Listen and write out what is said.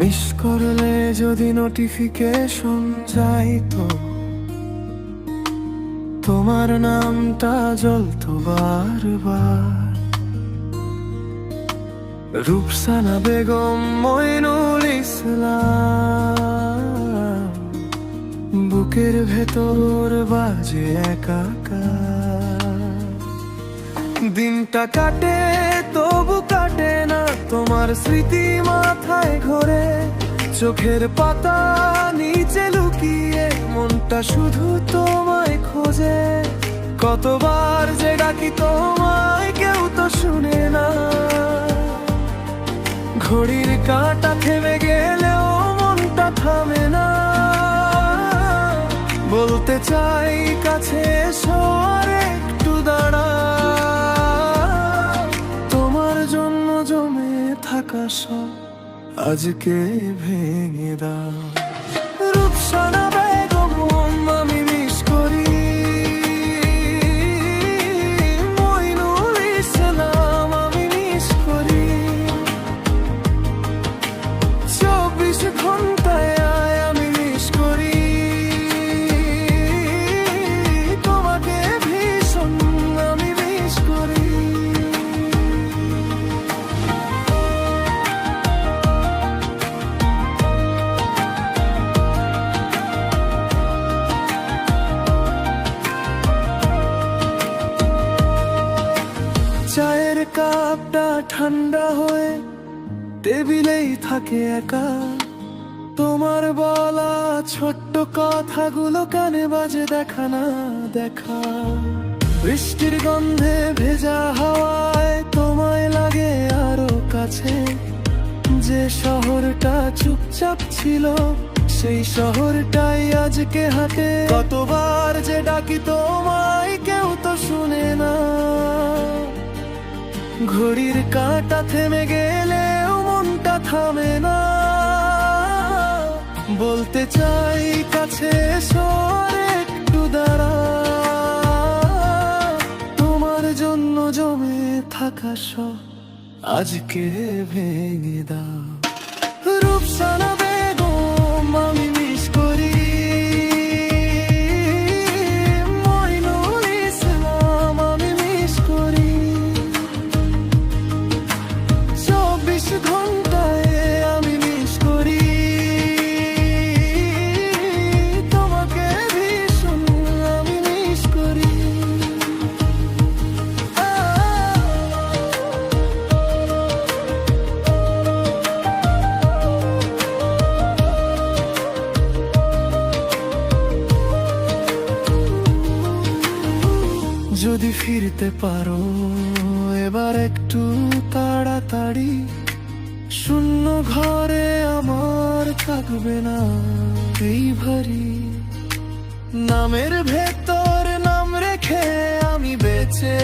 Miss করলে যদি notification যাইতো, তোমার নামটা জ্বলতো বারবার। রূপসানা বেগম মইনুল ইসলাম, বুকের ভেতর বাজে একাকার। দিনটা কাটে তবু কাটে না তোমার স্মৃতি মাথায় ঘোরে। চোখের পাতা নিচে লুকিয়ে মনটা শুধু তোমায় খোঁজে। কতবার যে ডাকি তোমায় কেউ তো শুনে না। ঘড়ির কাঁটা থেমে গেলেও মনটা থামে না। বলতে চাই কাছে এসো আর একটু দাঁড়া। তোমার জন্য জমে থাকা সব আজকে ভেঙে দাও। রূপসানা বেগম আমি মিস করি, মইনুল ইসলাম আমি মিস করি। 24 ঘন্টায় আমি মিস করি তোমাকে ভীষণ আমি মিস করি। চায়ের কাপটা ঠান্ডা হয়ে টেবিলেই থাকে একা। তোমার বলা ছোট্ট কথাগুলো কানে বাজে দেখা না দেখা। বৃষ্টির গন্ধে ভেজা হাওয়ায় তোমায় লাগে আরো কাছে। যে শহরটা চুপচাপ ছিল সেই শহরটাই আজকে হাঁটে। কতবার যে ডাকি তোমায় কেউ তো শুনে না। ঘড়ির কাঁটা থেমে গেলেও মনটা থামে না। বলতে চাই কাছে এসো আর একটু দাঁড়া। তোমার জন্য জমে থাকা সব আজকে ভেঙে দাও। রূপসানা বেগম আমি মিস করি, মইনুল ইসলাম আমি মিস করি। 24 ঘন্টায় আমি মিস করি তোমাকে ভীষণ আমি মিস করি। যদি ফিরতে পারো এবার একটু তাড়াতাড়ি। শূন্য ঘরে আমার থাকবে না এই ভারী। নামের ভেতর নাম রেখে আমি বেঁচে